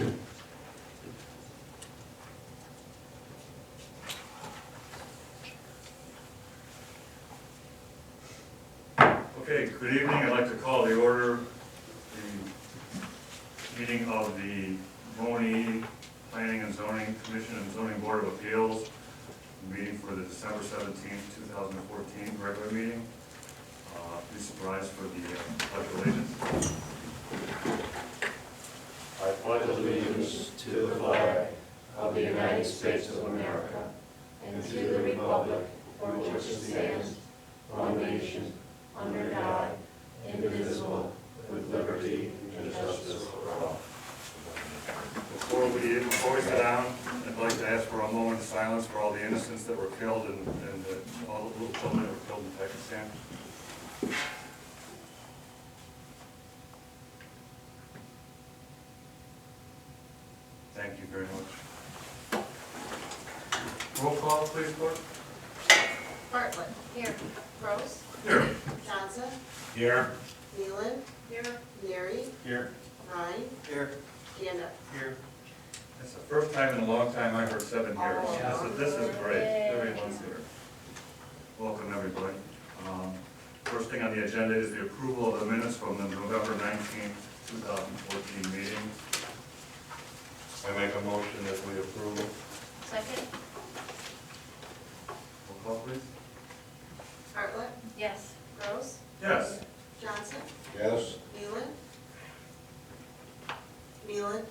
Okay, good evening. I'd like to call the order the meeting of the Monee Planning and Zoning Commission and Zoning Board of Appeals, meeting for the December 17th, 2014 regular meeting. Please rise for the Pledge of Allegiance. I pledge allegiance to the flag of the United States of America and to the republic for which it stands, one nation, under God, indivisible, with liberty and justice for all. Before we sit down, I'd like to ask for a moment of silence for all the innocents that were killed and all the little children that were killed in Pakistan. Thank you very much. Roll call, please, clerk. Bartlett. Here. Gross. Here. Johnson. Here. Nealon. Here. Leary. Here. Ryan. Here. Gander. Here. It's the first time in a long time I heard 7 years. Oh. This is great. Everyone's here. Welcome, everybody. First thing on the agenda is the approval of the minutes from the November 19th, 2014 meeting. I make a motion that we approve. Second. Roll call, please. Bartlett. Yes. Gross. Yes. Johnson. Yes. Nealon. Nealon.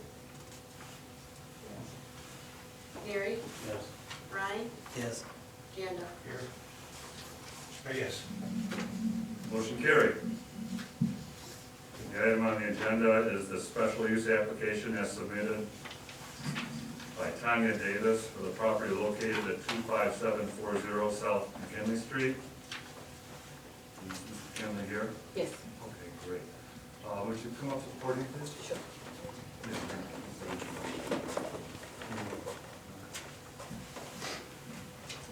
Leary. Yes. Ryan. Yes. Gander. Yes. Motion carried. The item on the agenda is the special use application as submitted by Tanya Davis for the property located at 25740 South McKinley Street. Is Mrs. McKinley here? Yes. Okay, great. Would you come up to the podium, please? Sure.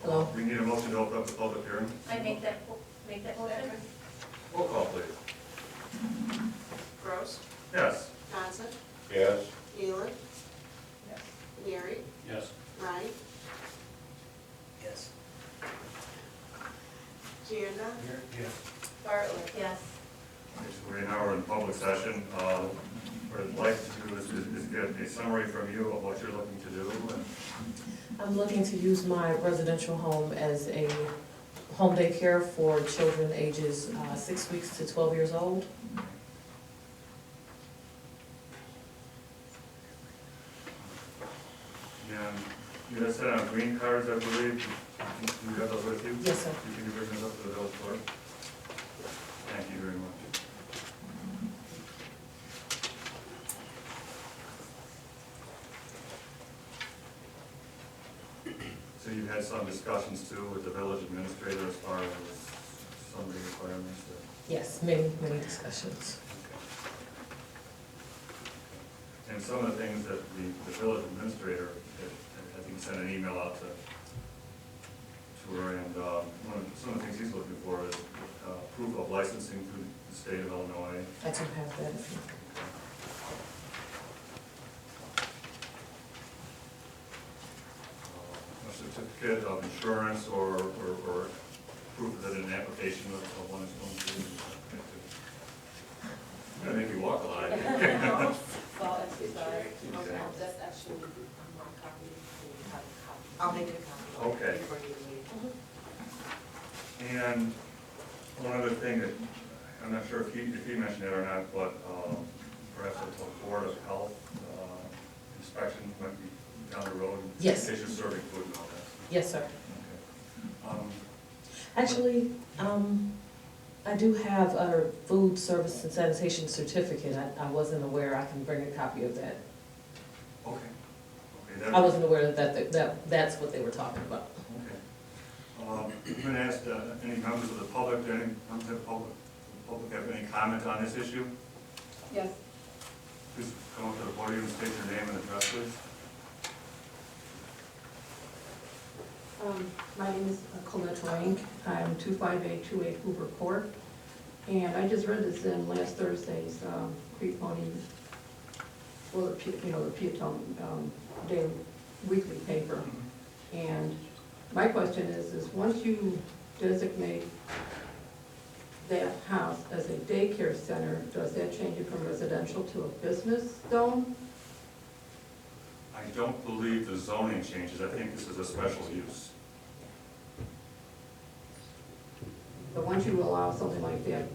Hello. We need a motion to open up the public hearing. I make that motion. Roll call, please. Gross. Yes. Johnson. Yes. Nealon. Yes. Leary. Yes. Ryan. Yes. Gander. Yes. Bartlett. Yes. Okay, so now we're in public session. What I'd like to do is get a summary from you of what you're looking to do. I'm looking to use my residential home as a home daycare for children ages 6 weeks to 12 years old. And you had said on green cards, I believe. You have those with you? Yes, sir. Can you bring those up to the village clerk? Thank you very much. So you've had some discussions too with the village administrator as far as some of the requirements that. Yes, many discussions. And some of the things that the village administrator, I think, sent an email out to her, and some of the things he's looking for is proof of licensing through the state of Illinois. I do have that if you. A certificate of insurance or proof that an application of one is going to. I'm gonna make you walk a lot. Well, that's actually one copy. I'll make it a copy. Okay. And one other thing that, I'm not sure if he mentioned it or not, but perhaps a Board of Health inspection might be down the road. Yes. In case you're serving food and all that. Yes, sir. Okay. Actually, I do have a food service and sanitation certificate. I wasn't aware. I can bring a copy of that. Okay. Okay. I wasn't aware that that's what they were talking about. Okay. I'm going to ask any members of the public, any members of the public have any comment on this issue? Yes. Please come up to the podium and state your name and address, please. My name is Colette Rank. I'm 25828 Hoover Court. And I just read this in last Thursday's Creek Monee for the, the Peatone Daily Weekly paper. And my question is once you designate that house as a daycare center, does that change it from residential to a business zone? I don't believe the zoning changes. I think this is a special use. But once you allow something like that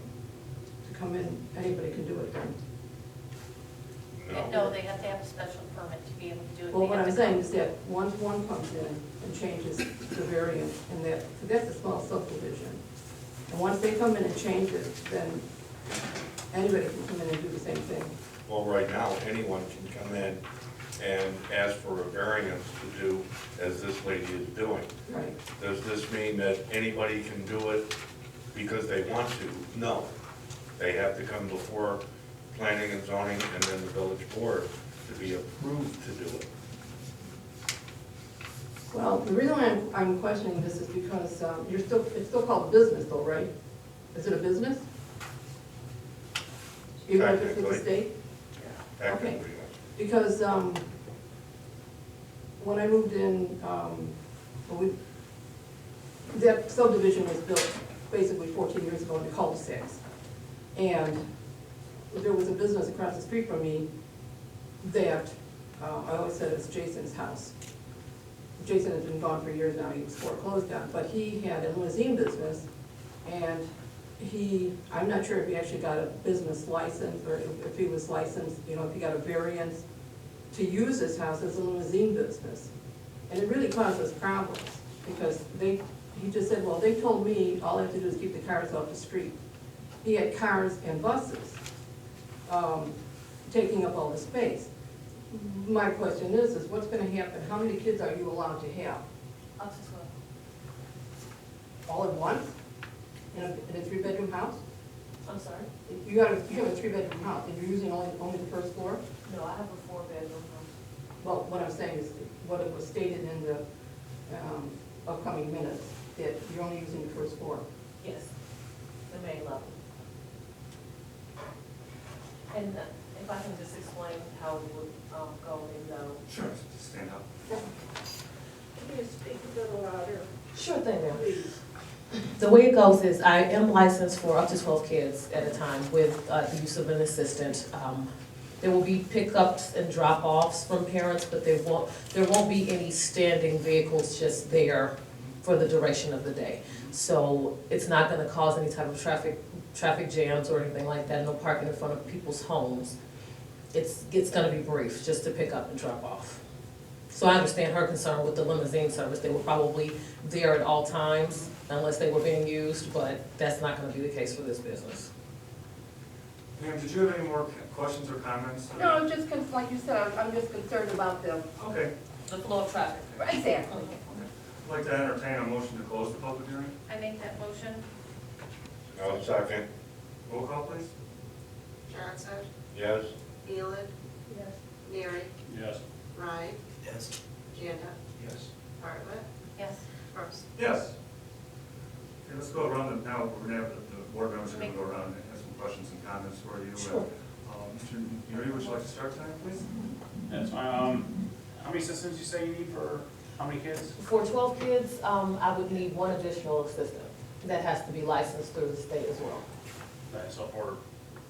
to come in, anybody can do it then? No, they have to have a special permit to be able to do it. Well, They what have I'm to saying come- is that once one comes in and changes the variance, and that's a small subdivision. And once they come in and change it, then anybody can come in and do the same thing. Well, right now, anyone can come in and ask for a variance to do as this lady is doing. Right. Does this mean that anybody can do it because they want to? No. They have to come before planning and zoning and then the village board to be approved to do it. Well, the reason I'm questioning this is because it's still called a business though, right? Is it a business? Even if it's with the Technically. state? Technically, yes. Because when I moved in, that subdivision was built basically 14 years ago in the cul-de-sacs. And there was a business across the street from me that, I always said it was Jason's house. Jason had been gone for years now, he was foreclosed on, but he had a limousine business, and I'm not sure if he actually got a business license, or if he was licensed, if he got a variance to use his house as a limousine business. And it really caused us problems, because he just said, well, they told me all I have to do is keep the cars off the street. He had cars and buses, taking up all the space. My question is what's gonna happen? How many kids are you allowed to have? Up to 12. All at once? In a three-bedroom house? I'm sorry? You have a three-bedroom house, and you're using only the first floor? No, I have a 4-bedroom house. Well, what I'm saying is, what it was stated in the upcoming minutes, that you're only using the first floor. Yes, the main level. And if I can just explain how it would go in though. Sure. Stand up. Can you speak a little louder? Sure thing, ma'am. Please. The way it goes is I am licensed for up to 12 kids at a time with the use of an assistant. There will be pickups and drop-offs from parents, but there won't be any standing vehicles just there for the duration of the day. So it's not gonna cause any type of traffic jams or anything like that, no parking in front of people's homes. It's gonna be brief, just to pick up and drop off. So I understand her concern with the limousine service. They were probably there at all times unless they were being used, but that's not gonna be the case for this business. Pam, did you have any more questions or comments? No, I'm just, like you said, I'm just concerned about the. Okay. The flow of traffic. Exactly. I'd like to entertain a motion to close the public hearing. I make that motion? No, second, Roll call, please. Johnson, yes? Elid, Yes. Neary, Yes. Wright, Yes. Janda, Yes. Bartlett, Yes. Brooks. Yes. Okay, let's go around, now we're gonna have the board members are gonna go around and have some questions and comments for you. Sure. Mr. Neary, would you like to start tonight, please? That's fine. How many assistants you say you need for how many kids? For 12 kids, I would need one additional assistant that has to be licensed through the state as well. Okay, so for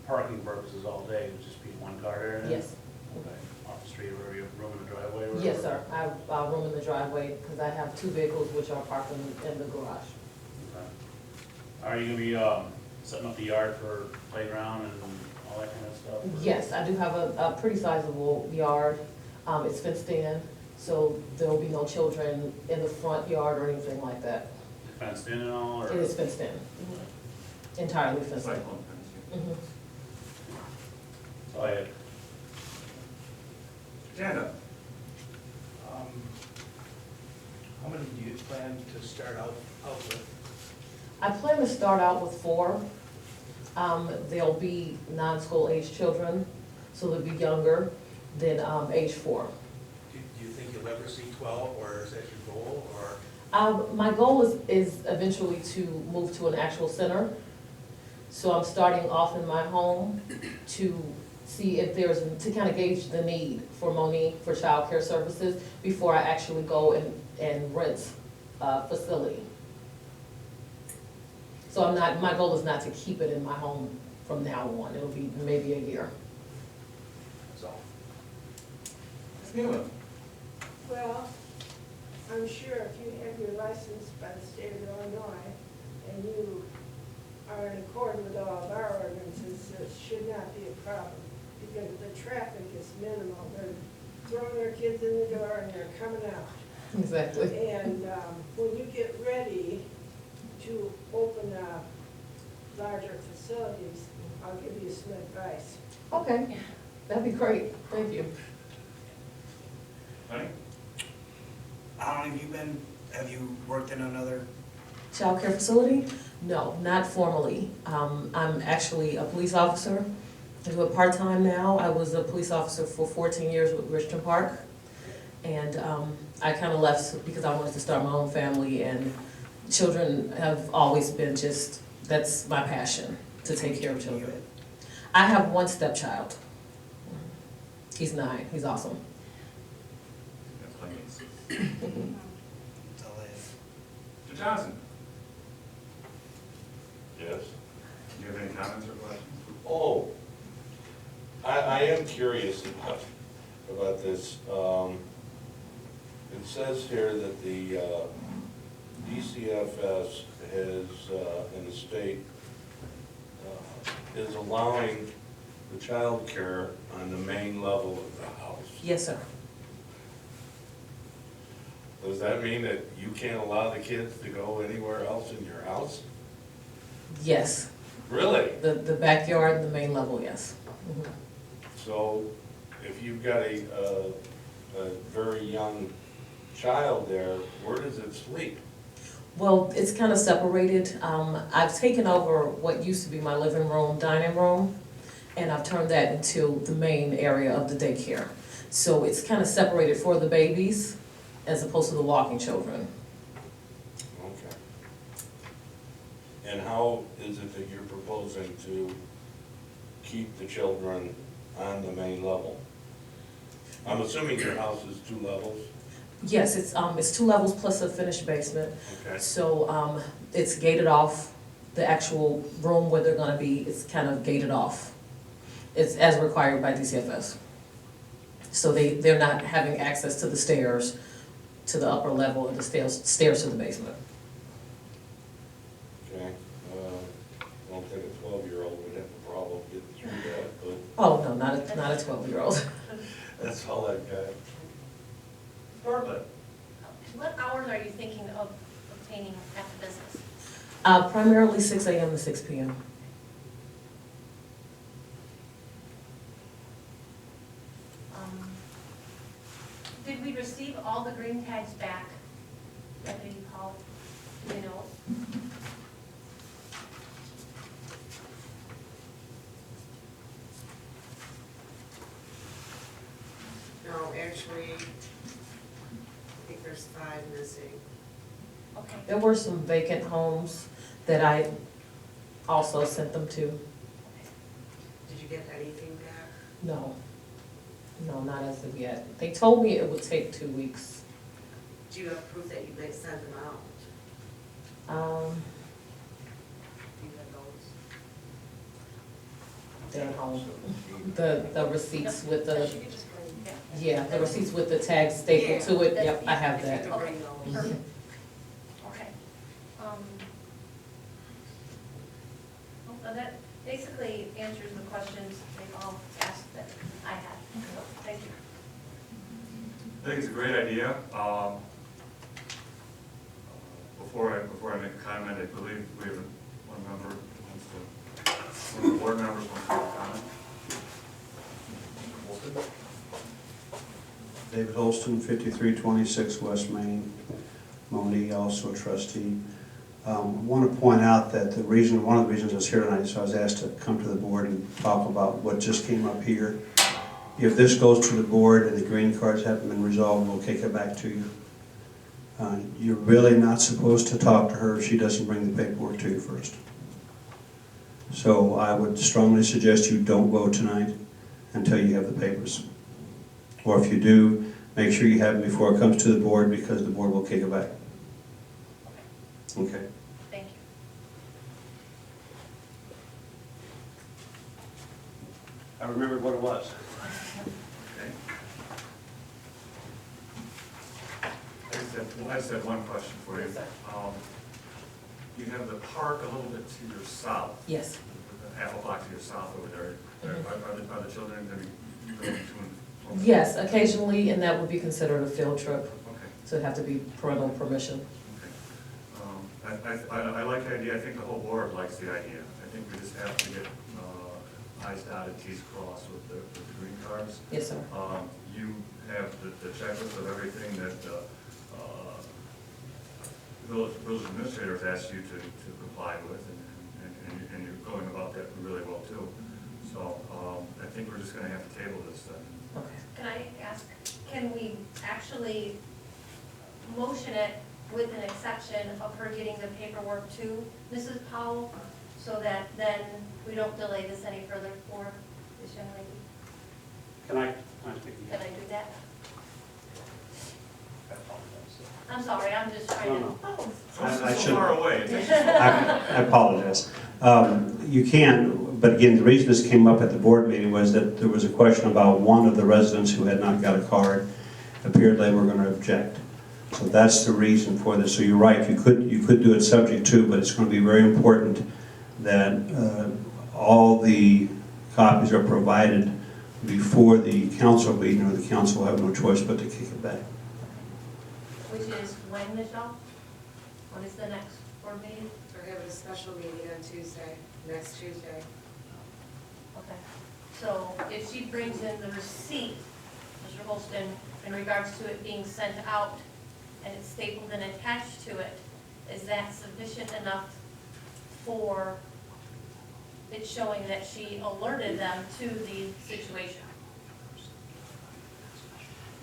parking purposes all day, it would just be one car area? then? Yes. Okay, off the street, wherever you have room in the driveway? or Yes, whatever? sir. I have room in the driveway because I have 2 vehicles which are parked in the garage. Okay. Are you gonna be, setting up the yard for playground and all that kind of stuff? or- Yes, I do have a pretty sizable yard. It's fenced in, so there will be no children in the front yard or anything like that. Fenced in and all, or? It is fenced in, entirely fenced in. Cyclone fence. Mhm. So I had, Janda. How many do you plan to start out with? I plan to start out with 4. They'll be non-school age children, so they'll be younger than age 4. Do you think you'll ever see 12, or is that your goal, or? My goal is eventually to move to an actual center. So I'm starting off in my home to see if there's, to kind of gauge the need for Monee for childcare services before I actually go and rent a facility. So my goal is not to keep it in my home from now on. It'll be maybe a year. That's all. Ms. Nealon? Well, I'm sure if you have your license by the state of Illinois and you are in accord with all of our ordinances, this should not be a problem because the traffic is minimal. They're throwing their kids in the door and they're coming out. Exactly. And when you get ready to open up larger facilities, I'll give you some advice. Okay, that'd be great. Thank you. Honey? How long have you worked in another? Childcare facility? No, not formally. I'm actually a police officer. I do it part-time now. I was a police officer for 14 years with Richmond Park. And I kind of left because I wanted to start my own family, and children have always been just, that's my passion, to take care of children. I have one stepchild. He's 9, he's awesome. That's plenty. That's all I have. Mr. Johnson? Yes? Do you have any comments or questions? Oh, I am curious about this. It says here that the DCFS has, in the state, is allowing the child care on the main level of the house. Yes, sir. Does that mean that you can't allow the kids to go anywhere else in your house? Yes. Really? The backyard and the main level, yes. Mhm. So if you've got a very young child there, where does it sleep? Well, it's kind of separated. I've taken over what used to be my living room, dining room, and I've turned that into the main area of the daycare. So it's kind of separated for the babies as opposed to the walking children. Okay. And how is it that you're proposing to keep the children on the main level? I'm assuming your house is 2 levels? Yes, it's 2 levels plus a finished basement. Okay. So it's gated off. The actual room where they're gonna be, it's kind of gated off. It's as required by DCFS. So they're not having access to the stairs to the upper level and the stairs to the basement. Okay. I don't think a 12-year-old would have a problem getting through that, but Oh, no, not a 12-year-old. that's all I've got. Bartlett? What hours are you thinking of obtaining at the business? Primarily 6 a.m. to 6 p.m. Did we receive all the green tags back? Deputy Paul, do you know? No, actually, I think there's 5 missing. Okay. There were some vacant homes that I also sent them to. Did you get anything back? No, not as of yet. They told me it would take 2 weeks. Do you have proof that you guys sent them out? Do you have those? They're at home. The receipts with the, She could just bring, yeah, the receipts with the tag stapled to it, yep, I have If you that. could bring those. Perfect. Okay. Well, that basically answers the questions they've all asked that I had, so thank you. I think it's a great idea. Before I make a comment, I believe we have one member who wants to, one of the board members wants to make a comment. Holston? David Holston, 5326 West Main, Monee, also a trustee. I want to point out that one of the reasons I was here tonight, so I was asked to come to the board and talk about what just came up here. If this goes to the board and the green cards haven't been resolved, we'll kick it back to you. You're really not supposed to talk to her if she doesn't bring the paperwork to you first. So I would strongly suggest you don't vote tonight. until you have the papers. Or if you do, make sure you have them before it comes to the board, because the board will kick it back. Okay? Thank you. I remembered what it was. Okay. I just have one question for you. Yes, sir. You have the park a little bit to your south, Yes. half a block to your south over there. Are the children going to be going to and from? Yes, occasionally, and that would be considered a field trip, Okay. so it'd have to be parental permission. Okay. I like the idea. I think the whole board likes the idea. I think we just have to get I's dotted, T's crossed with the green cards. Yes, sir. You have the checklist of everything that village administrator has asked you to comply with, and you're going about that really well too. So I think we're just gonna have to table this then. Okay. Can I ask, can we actually motion it with an exception of her getting the paperwork to Mrs. Powell, so that then we don't delay this any further for this young lady? Can I speak Can again? I do that? I apologize. I'm sorry, I'm just trying to. No, I So should- far away. I apologize. You can, but again, the reason this came up at the board meeting was that there was a question about one of the residents who had not got a card. Appeared they were going to object. So that's the reason for this. So you're right, you could do it subject to, but it's going to be very important that all the copies are provided before the council meeting, or the council will have no choice but to kick it back. Which is when, Michelle? When is the next board meeting? We're having a special meeting on Tuesday, next Tuesday. Okay. So if she brings in the receipt, Mr. Holston, in regards to it being sent out and it's stapled and attached to it, is that sufficient enough for it showing that she alerted them to the situation?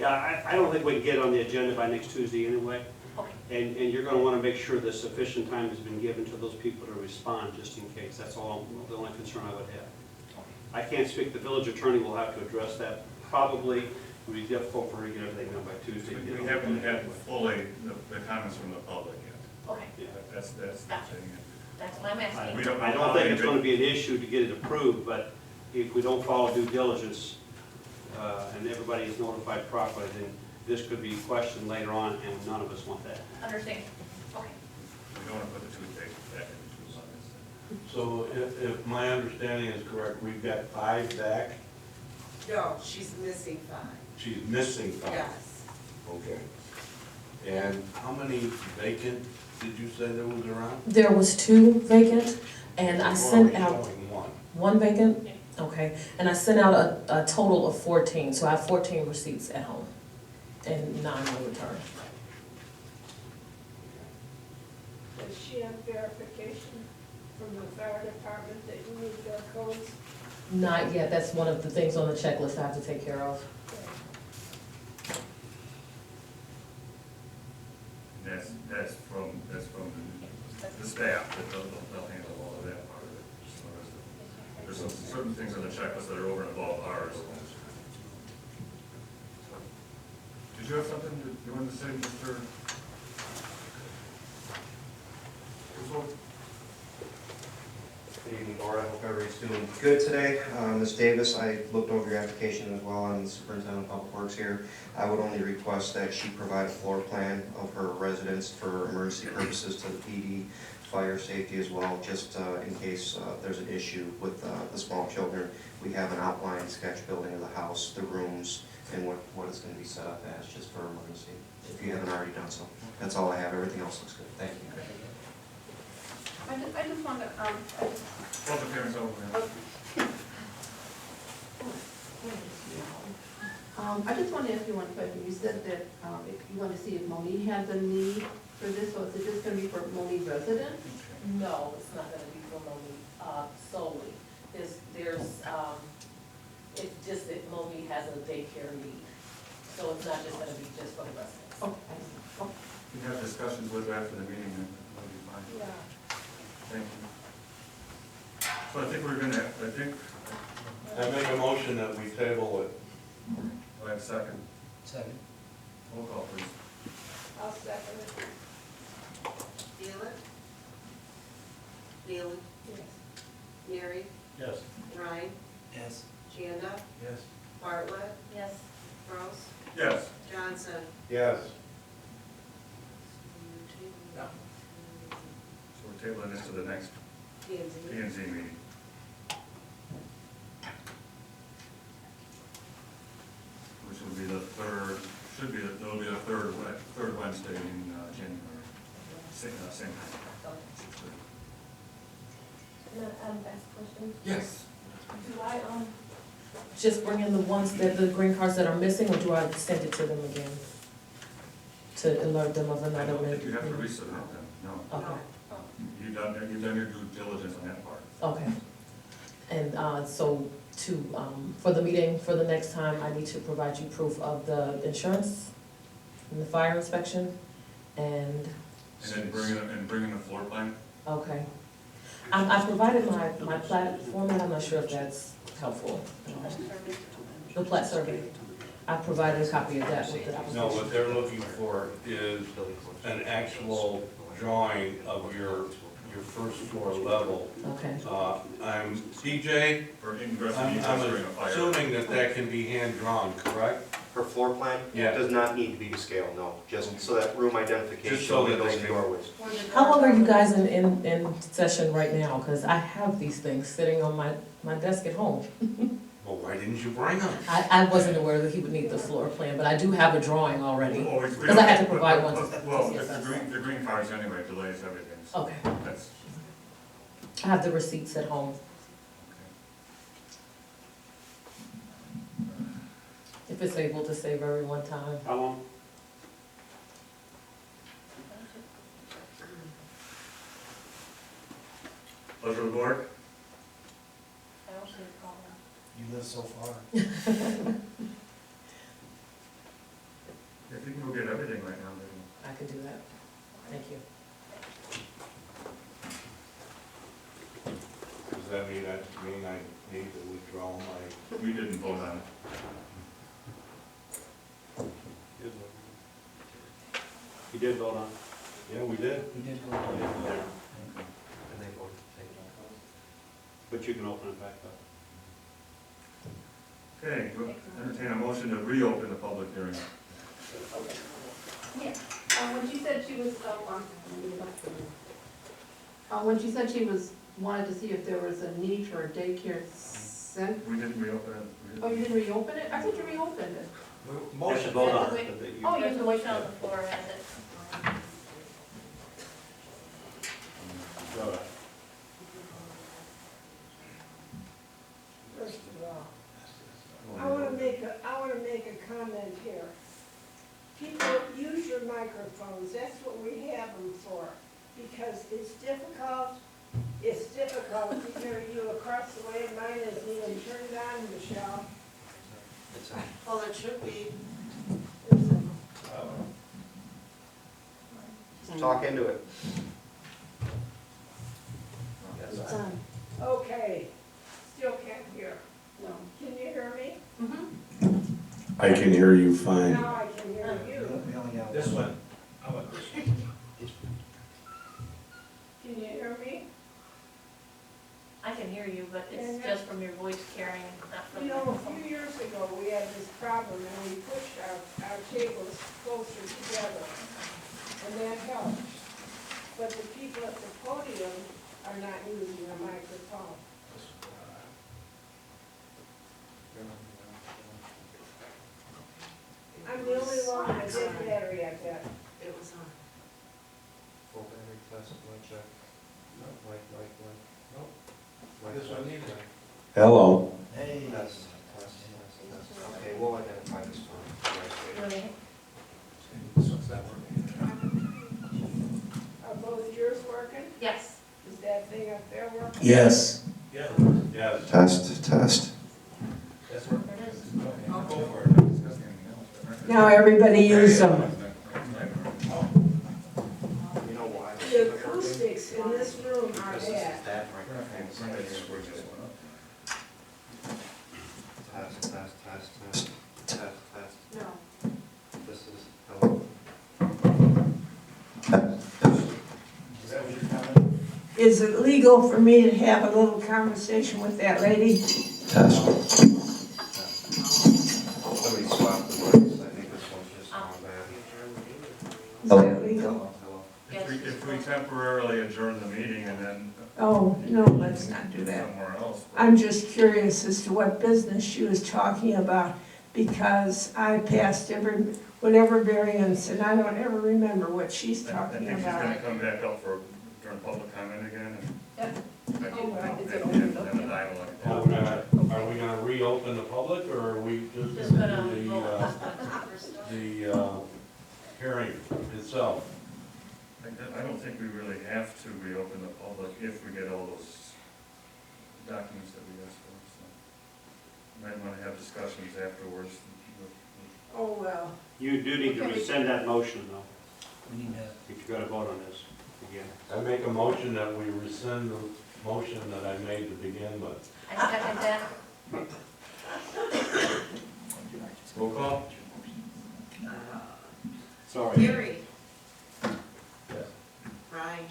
Yeah, I don't think we can get on the agenda by next Tuesday anyway. Okay. And you're gonna wanna make sure that sufficient time has been given to those people to respond, just in case. That's all, the only concern I would have. I can't speak, the village attorney will have to address that. Probably, it'll be difficult for her to get everything done by Tuesday. We haven't had fully the comments from the public yet. Okay, That's the thing. that's what I'm asking. We don't know I how don't think they it's gonna be an issue to get it approved, but if we don't follow due diligence, and everybody is notified properly, then this could be questioned later on, and none of us want that. Understand. Okay. We don't want to put the toothpaste back in the tube. So if my understanding is correct, we've got 5 back, No, she's missing 5. she's missing 5. Yes. Okay. And how many vacant did you say there was around? There was 2 vacant, and I We're sent only out showing 1. 1 vacant? Yeah. Okay, and I sent out a total of 14, so I have 14 receipts at home, and 9 were returned. Does she have verification from the fire department that you meet their codes? Not yet, that's one of the things on the checklist I have to take care of. That's from the staff, that they'll handle all of that part of it. There's some certain things on the checklist that are over and above ours. Did you have something that you wanted to say, Mr. Russo? Good evening, Laura. I hope everybody's doing good today. Ms. Davis, I looked over your application as well, and the Superintendent of Public Works here. I would only request that she provide a floor plan of her residence for emergency purposes to the PD, fire safety as well, just in case there's an issue with the small children. We have an outline sketch building of the house, the rooms, and what it's going to be set up as, just for emergency, if you haven't already done so. That's all I have. Everything else looks good. Thank you. I just want to, Public hearing's over. I just want to ask you one question. You said that if you want to see if Monee has a need for this, so is it just going to be for Monee residents? No, it's not gonna be for Monee solely. It's just that Monee has a daycare need, so it's not just gonna be just for the residents. Oh, I see. Oh. You can have discussions with her after the meeting, and that'll be fine. Yeah. Thank you. So I think we're gonna, I make a motion that we table it. Do I have a second? Second. Roll call, please. I'll second it. Mueller? Neely? Yes. Neary? Yes. Ryan? Yes. Janda? Yes. Bartlett? Yes. Gross? Yes. Johnson? Yes. Yeah. So we're tabling this to the next P and Z. P and Z meeting. Which will be the third, it'll be the third Wednesday in January. Same time. Can I ask a question? Yes. Do I, Just bring in the ones that, the green cards that are missing, or do I send it to them again? To alert them of I another don't think minute? you have to resubmit them, no. Okay, You've done your due diligence on that part. okay. And, so for the meeting, for the next time, I need to provide you proof of the insurance and the fire inspection, and, And then bring in the floor plan. okay. I provided my plat format, I'm not sure if that's helpful. The plat survey, I provided a copy of that with the application. No, what they're looking for is an actual drawing of your first floor level. Okay, I'm, DJ, For ingress I'm and egress during a fire. assuming that can be hand-drawn, correct? Her floor plan? Yeah. Does not need to be to scale, no, just so that room identification, Just so that windows they and can- doorways. how long are you guys in session right now? Because I have these things sitting on my desk at home. Well, why didn't you bring them? I wasn't aware that he would need the floor plan, but I do have a drawing already. Oh, we Because don't- I had to provide one. Well, the green cards anyway delays everything, so Okay, that's, I have the receipts at home. If it's able to save everyone time. How long? pleasure of the board. I don't see a problem. You live so far. If you can go get everything right now, then. I can do that. Thank you. Does that mean I need to withdraw my? We didn't vote on it. You did vote on. Yeah, we did. We did go. But you can open it back up. Okay, we'll entertain a motion to reopen the public hearing. Yeah, when she said she was, when she said she wanted to see if there was a need for a daycare center. We didn't reopen it. Oh, you didn't reopen it? I thought you reopened it. Motion vote on Wait. it. Oh, you have There's to a wait. motion on the floor, has it? First of all, I wanna make a comment here. People use your microphones, that's what we have them for, because it's difficult to hear you across the way, mine isn't even turned on, Michelle. Well, it should be. Talk into it. It's on. Okay, still can't hear. No. Can you hear me? I can hear you fine. Now I can hear you. We only got This one. How about this one? Can you hear me? I can hear you, but it's And just from your voice carrying, not from You the know, a microphone. few years ago, we had this problem, and we pushed our tables closer together, and that helped. But the people at the podium are not using a microphone. I'm the only one that did battery, I bet. It was on. Full battery test, mic check. This one neither. Hello. Hey. Test. Okay, we'll identify this one. Really? This one's not working. Are both yours working? Yes. Is that thing up there working? Yes. Yeah, Yes. Test. that's where. There it is. Go for it. Now everybody use them. You know why? The acoustics in this room are This is bad. that microphone. Switch this one up. is it legal for me to have a little conversation with that lady? Yes. Somebody swapped the words, I think this one's just on that. Is that legal? If we temporarily adjourn the meeting and then Oh, no, let's not do that. somewhere else. I'm just curious as to what business she was talking about, because I passed whatever variance, and I don't ever remember what she's I talking think she's about. gonna come back up during public comment again. Yep. And Oh, well, is it and opened up have a yet? dialogue. Are we gonna reopen the public, or are we just Just gonna gonna do vote. the hearing itself? I don't think we really have to reopen the public if we get all those documents that we asked for, so. Might wanna have discussions afterwards. Oh, well. You do need to rescind that motion, though, We need to, if you're gonna vote on this again. I make a motion that we rescind the motion that I made to begin with. I second that. Roll call? Sorry. Gary. Yes. Ryan.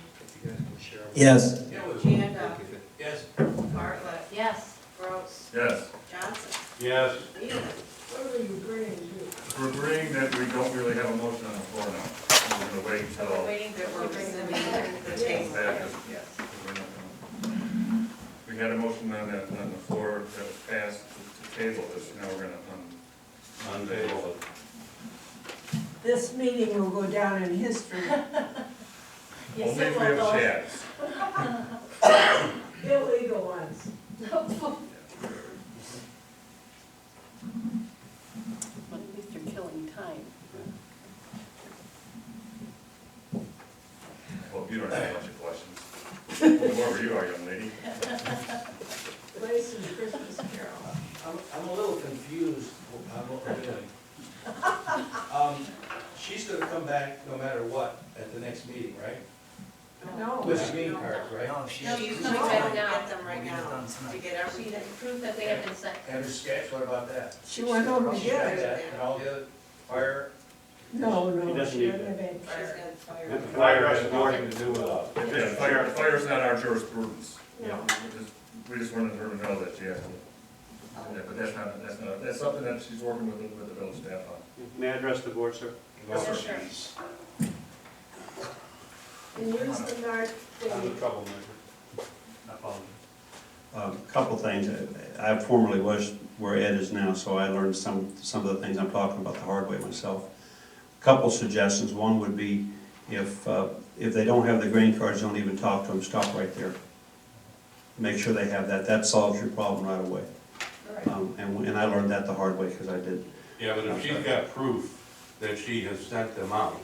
yes. Janda. Yes. Bartlett. Yes. Gross. Yes. Johnson. Yes. Neal. What are you bringing to? We're agreeing that we don't really have a motion on the floor now. We're gonna wait So until. we're waiting That for we're to bring them rescinding in. the It's table. back, we're not gonna- We had a motion on the floor that was passed to table this, now we're gonna Untable it. This meeting will go down in history. Yes, only if we it will have go. chats. Illegal ones. At least you're killing time. I hope you don't have a bunch of questions. Whoever you are, young lady. Place and Christmas Carol. I'm a little confused on what we're doing. She's gonna come back no matter what at the next meeting, right? No. With the green cards, right? No, She's she's coming coming back to now. get them right We'll get it now, done to tonight. get She everything. has proof that they have been sent. And her sketch, what about that? She went over to She's got get it. that, and all the other fire, No, He no, doesn't she need doesn't that. have any Fire's care. got fire. The fire has nothing to do with us. Yeah, fire's not our jurisprudence. No. We just wanted her to know that she has to. Yeah, but that's something that she's working with the village staff on. May I address the board, sir? Yes, sir. And use the mark I'm a date. troublemaker. I apologize. A couple things. I formerly was where Ed is now, so I learned some of the things I'm talking about the hard way myself. A couple suggestions. One would be if they don't have the green cards, don't even talk to them, stop right there. Make sure they have that. That solves your problem right away. And I learned that the hard way because I did. Yeah, but if she's got proof that she has sent them out.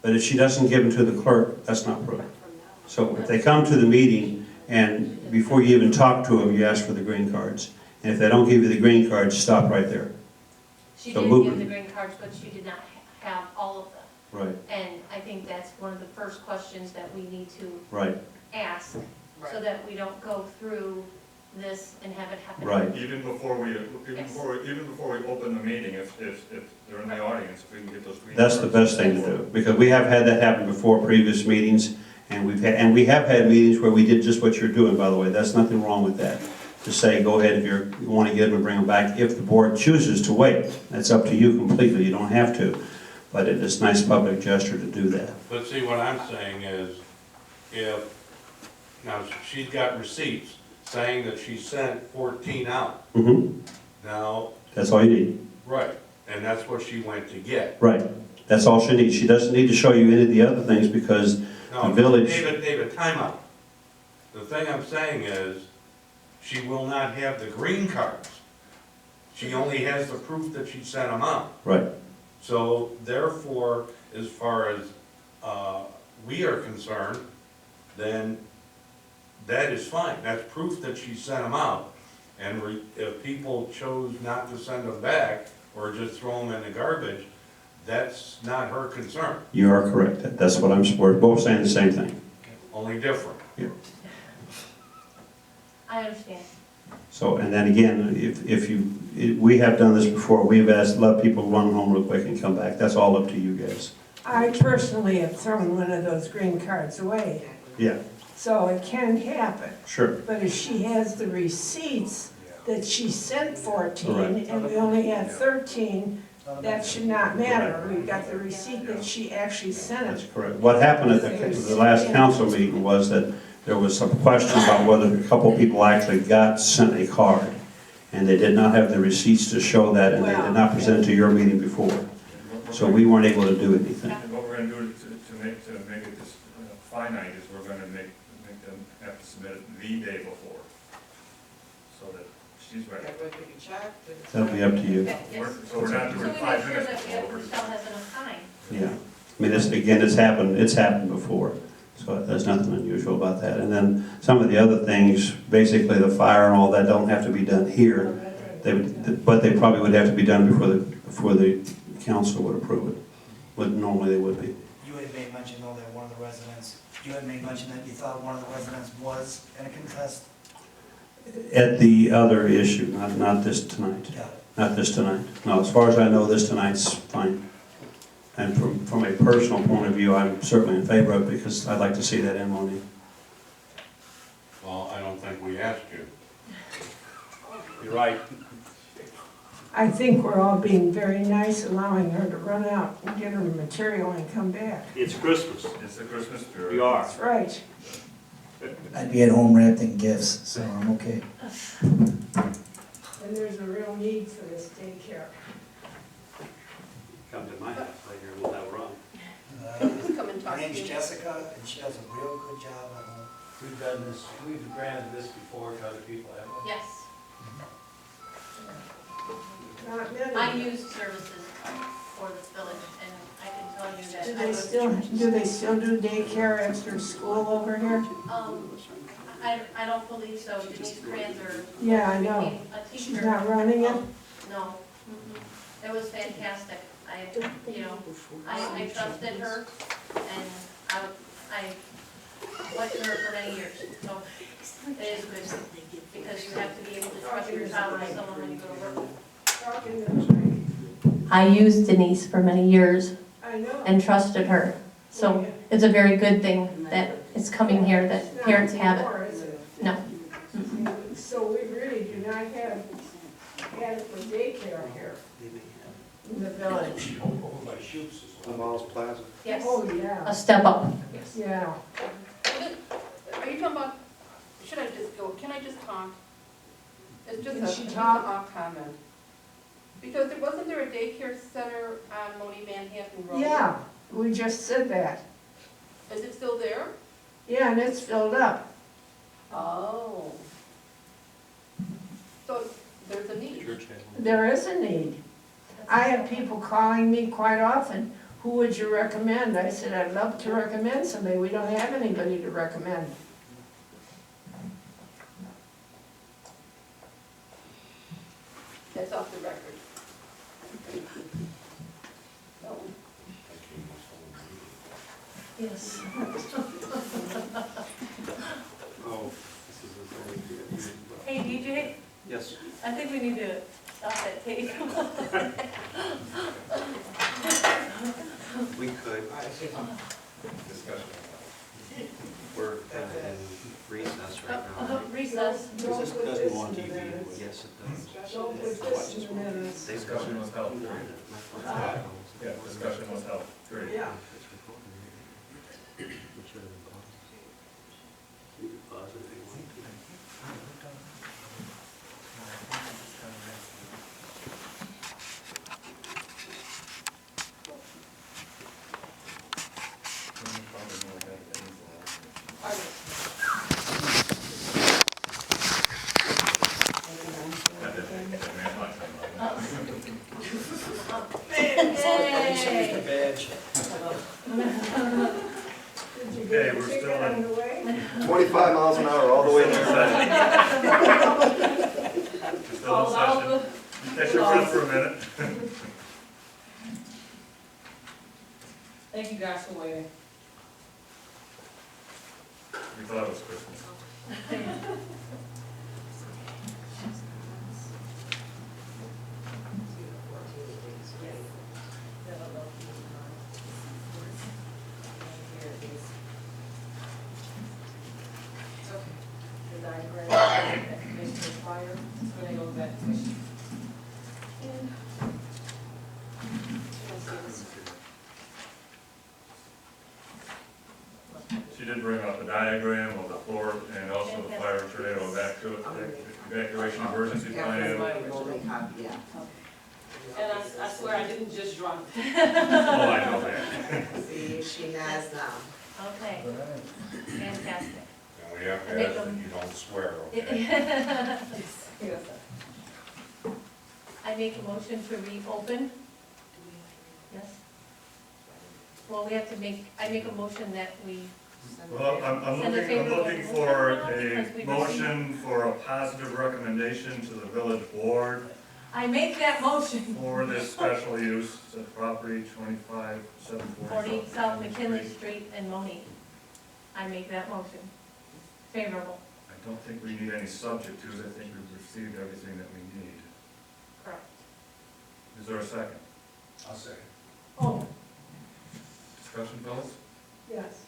But if she doesn't give them to the clerk, that's not proof. So if they come to the meeting and before you even talk to them, you ask for the green cards. And if they don't give you the green cards, stop right there. She So did move give it. the green cards, but she did not have all of them. Right, And I think that's one of the first questions that we need to right, ask, so that we don't go through this and have it happen. right. Even before we open the meeting, if they're in the audience, if we can get those green That's the cards. best thing to do, because we have had that happen before, previous meetings, and we have had meetings where we did just what you're doing, by the way. That's nothing wrong with that. To say, go ahead if you want to get them and bring them back, if the board chooses to wait. That's up to you completely, you don't have to. But it is a nice public gesture to do that. But see, what I'm saying is, now, she's got receipts saying that she sent 14 out. Now, That's all you need. right, and that's what she went to get. Right. That's all she needs. She doesn't need to show you any of the other things because No, the village... David, time out. The thing I'm saying is, she will not have the green cards. She only has the proof that she sent them out. Right. So therefore, as far as we are concerned, then that is fine. That's proof that she sent them out. And if people chose not to send them back or just throw them in the garbage, that's not her concern, You are correct. That's what we're both saying the same thing. only different. Yeah. I understand. So, and then again, we have done this before. We've let people run home real quick and come back. That's all up to you guys. I personally have thrown one of those green cards away. Yeah. So it can happen. Sure. But if she has the receipts that she sent 14 Correct. and we only had 13, that should not matter. We've got the receipt that she actually sent That's it. correct. What happened at the last council meeting was that there was some question about whether a couple people actually got sent a card, and they did not have the receipts to show that, and they did not present it to your meeting before. So we weren't able to do anything. And what we're gonna do to make it this finite is we're gonna make them have to submit it the day before, so that she's ready. Everybody pick a check. That'll be up to you. So we're not So doing we 5 make sure minutes that we have, before. Michelle has enough time. Yeah. I mean, this, again, it's happened before, so there's nothing unusual about that. And then some of the other things, basically the fire and all that don't have to be done here. But they probably would have to be done before the council would approve it. But normally they would be. You had made mention though that one of the residents, you had made mention that you thought one of the residents was in a contest. At the other issue, not this tonight. Yeah. Not this tonight. No, as far as I know, this tonight's fine. And from a personal point of view, I'm certainly in favor of it because I'd like to see that in Monee. Well, I don't think we asked you. You're right. I think we're all being very nice, allowing her to run out and get her material and come back. It's Christmas. It's the Christmas spirit. We are. That's right. I'd be at home wrapped in gifts, so I'm okay. And there's a real need for this daycare. Come to my house later, we'll have rum. Just come and Her talk to name's you. Jessica, and she does a real good job at home. We've done this, we've granted this before to other people, haven't we? Yes, Not many. I used services for this village, and I can tell you that. Do they still do daycare after school over here? I don't believe so. Denise Kranzer. Yeah, I know. became a teacher. She's not running it? No. It was fantastic. I trusted her, and I went to her for many years. So it is good, because you have to be able to trust your child with someone when you go to work. I used Denise for many years I know. and trusted her. So it's a very good thing that it's coming here, that parents have it. No. So we really do not have adequate daycare here in the village. The Miles Plaza. Yes. Oh, yeah. A step up. Yeah. Are you talking about, should I just go, can I just talk? It's just Can she just talk? an off comment. Because wasn't there a daycare center on Monee Manhattan Road? Yeah, we just said that. Is it still there? Yeah, and it's filled up. Oh. So there's a need. There is a need. I have people calling me quite often, who would you recommend? I said, I'd love to recommend somebody. We don't have anybody to recommend. That's off the record. No. Yes. Oh. Hey, DJ, Yes. I think we need to stop that tape. We could. Discussion. We're in recess right now. Recess. Don't put this in the minutes. Yes, it does. Don't put this in the minutes. Discussion was held, period. Yeah, discussion was held, period. Yeah. Okay, we're still in. 25 miles an hour all the way there. We're still in session. Catch your breath for a minute. Thank you guys for waiting. We thought it was Christmas. she did bring up a diagram of the floor and also the fire tornado evacuation emergency plan. Yeah. And I swear I didn't just draw it. Oh, I know that. See, she knows now. Okay, fantastic. And we have to ask that you don't swear, okay? I make a motion to reopen. Yes? Well, we have to make, I make a motion that we, Well, I'm looking for a motion for a positive recommendation to the village board I make that motion. for this special use of property 25740. 40 South McKinley Street in Monee. I make that motion. Favorable. I don't think we need any subject to it. I think we've received everything that we need. Correct. Is there a second? I'll say. Oh, Discussion, fellas? yes.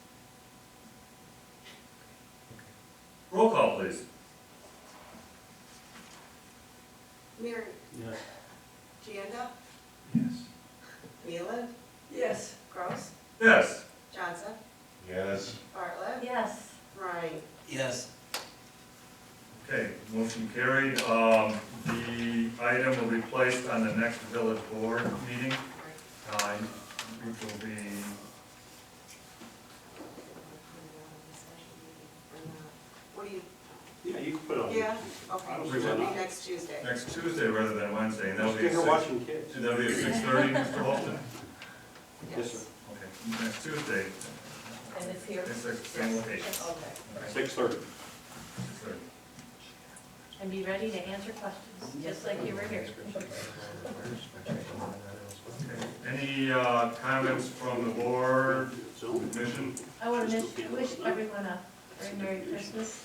Roll call, please. Mary, Yes. Gianda, Yes. Nealon, Yes. Gross, Yes. Johnson, Yes. Bartlett, Yes. Ryan. Yes. Okay, motion carried. The item will be placed on the next village board meeting, which will be, What do you, Yeah, you can put it on. yeah, okay, it'll be next Tuesday. next Tuesday rather than Wednesday, and that'll be at You're 6. watching kids. That'll be at 6:30, Mr. Holton? Yes, sir. Okay, next Tuesday, And it's here. it's the same location. Okay. Okay, 6:30. 6:30. And be ready to answer questions, just like you were here. Okay. Any comments from the board, commission? I want to wish everyone a very Merry Christmas,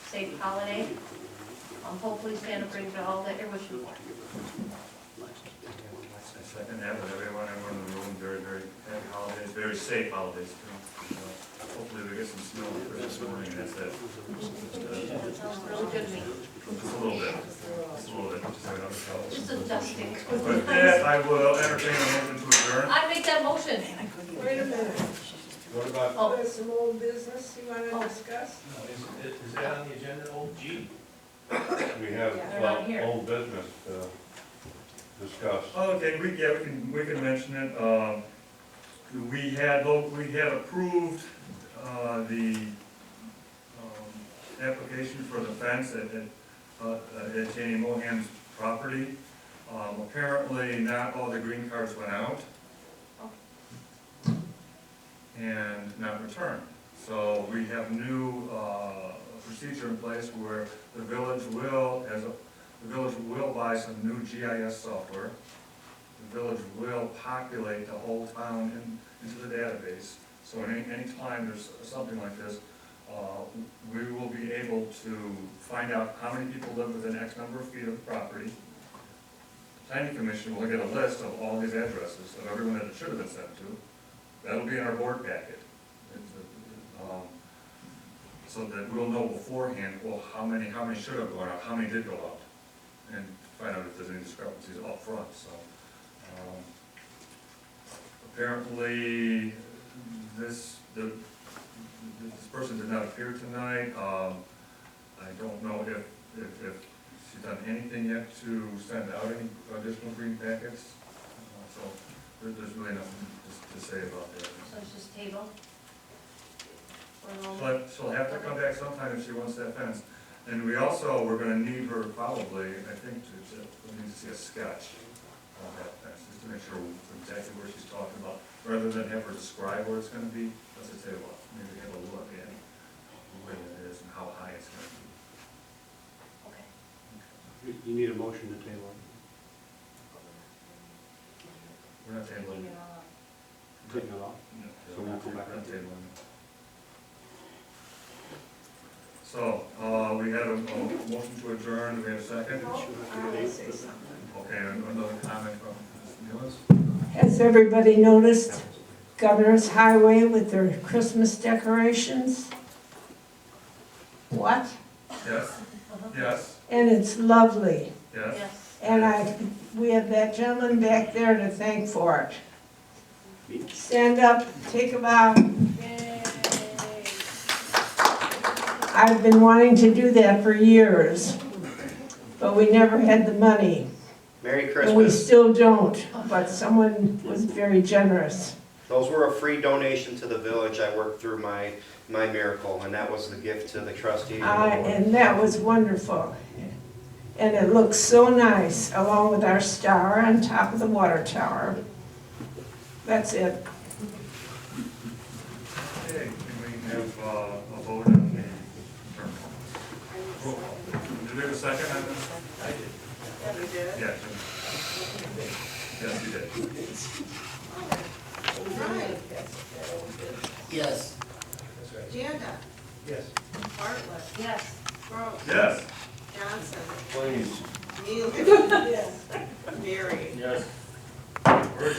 safe holiday. Hopefully Santa brings you all that you're wishing for. Second that, with everyone in the room, very, very happy holidays, very safe holidays too. Hopefully we get some snow this morning, and that's it. That sounds really good to me. Just a little bit, just a little bit, just so we don't show. Just adjusting. With that, I will entertain a motion to adjourn. I make that motion. Wait a minute. What about, Oh, There's some old business you want to discuss? Is that on the agenda? Oh, gee. we have They're not here. old business to discuss. Okay, we can mention it. We had approved the application for the fence at Janie Mohan's property. Apparently, not all the green cards went out and not returned. So we have new procedure in place where the village will buy some new GIS software. The village will populate the whole town into the database. So any time there's something like this, we will be able to find out how many people live within X number of feet of the property. Planning Commission will get a list of all these addresses of everyone that it should have been sent to. That'll be in our board packet. So that we'll know beforehand, well, how many should have gone out, how many did go out, and find out if there's any discrepancies up front, so. Apparently, this person did not appear tonight. I don't know if she's done anything yet to send out any additional green packets. So there's really nothing to say about that. so it's just table. She'll have to come back sometime if she wants that fence. And we're gonna need her probably, I think, we need to see a sketch of that fence, just to make sure exactly where she's talking about. Rather than have her describe where it's gonna be, let's just say, well, maybe have a look at where it is and how high it's gonna be. Okay. You need a motion to table it. We're not tabling it. Taking it off? No, So we'll go back. we're not tabling it. So, we have a motion to adjourn, do we have a second? I want to say something. Okay, another comment from Ms. Muellis? Has everybody noticed Governor's Highway with their Christmas decorations? What? Yes, yes, And it's lovely. yes. Yes. And we have that gentleman back there to thank for it. Stand up, take a bow. Yay. I've been wanting to do that for years, but we never had the money. Merry And we Christmas. still don't, but someone was very generous. Those were a free donation to the village. I worked through my miracle, and that was the gift to the trustee. And that was wonderful. And it looks so nice, along with our star on top of the water tower. That's it. Okay, can we have a vote on the term? Roll call. Did we have a second on this? I did. You did? Yeah. Yes, you did. Right. Yes. That's right. Janda, Yes. Bartlett, Yes. Gross, Yes. Johnson, Please. Neely, Yes. Mary. Yes. We're adjourned.